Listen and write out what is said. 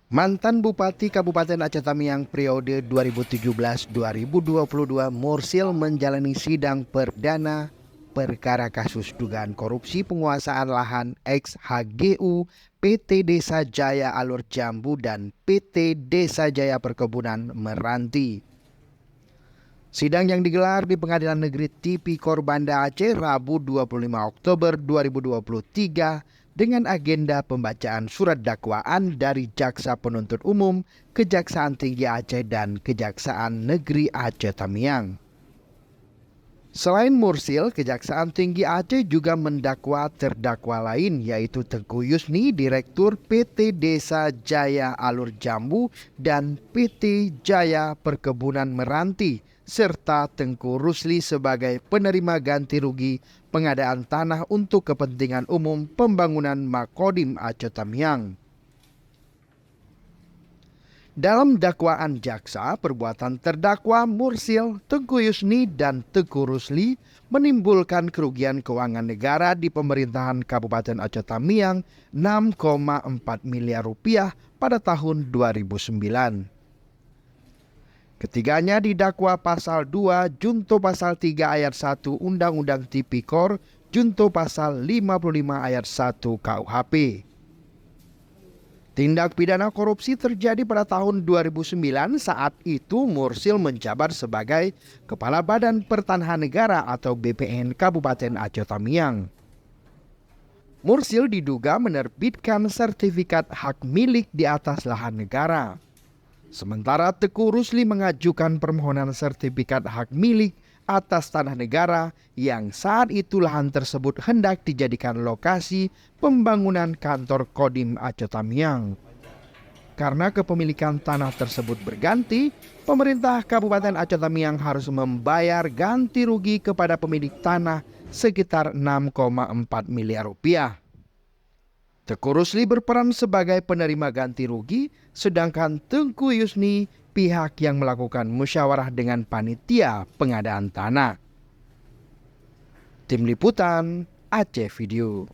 Mantan Bupati Kabupaten Aceh Tamiang periode 2017-2022 Mursil menjalani sidang perdana perkara kasus dugaan korupsi penguasaan lahan ex-HGU PT Desa Jaya Alur Jambu dan PT Desa Jaya Perkebunan Meranti. Sidang yang digelar di Pengadilan Negeri Tipikor Banda Aceh Rabu 25 Oktober 2023 dengan agenda pembacaan surat dakwaan dari Jaksa Penuntut Umum, Kejaksaan Tinggi Aceh dan Kejaksaan Negeri Aceh Tamiang. Selain Mursil, Kejaksaan Tinggi Aceh juga mendakwa terdakwa lain yaitu Tengku Yusni, Direktur PT Desa Jaya Alur Jambu dan PT Jaya Perkebunan Meranti, serta Tengku Rusli sebagai penerima ganti rugi pengadaan tanah untuk kepentingan umum pembangunan Makodim Aceh Tamiang. Dalam dakwaan jaksa, perbuatan terdakwa Mursil, Tengku Yusni, dan Tengku Rusli menimbulkan kerugian keuangan negara di pemerintahan Kabupaten Aceh Tamiang 6,4 miliar rupiah pada tahun 2009. Ketiganya didakwa pasal 2 junto pasal 3 ayat 1 Undang-Undang Tipikor junto pasal 55 ayat 1 KUHP. Tindak pidana korupsi terjadi pada tahun 2009 saat itu Mursil menjabat sebagai Kepala Badan Pertanahan Negara atau BPN Kabupaten Aceh Tamiang. Mursil diduga menerbitkan sertifikat hak milik di atas lahan negara. Sementara Tengku Rusli mengajukan permohonan sertifikat hak milik atas tanah negara yang saat itu lahan tersebut hendak dijadikan lokasi pembangunan kantor Kodim Aceh Tamiang. Karena kepemilikan tanah tersebut berganti, pemerintah Kabupaten Aceh Tamiang harus membayar ganti rugi kepada pemilik tanah sekitar 6,4 miliar rupiah. Tengku Rusli berperan sebagai penerima ganti rugi, sedangkan Tengku Yusni pihak yang melakukan musyawarah dengan panitia pengadaan tanah. Tim Liputan Aceh Video.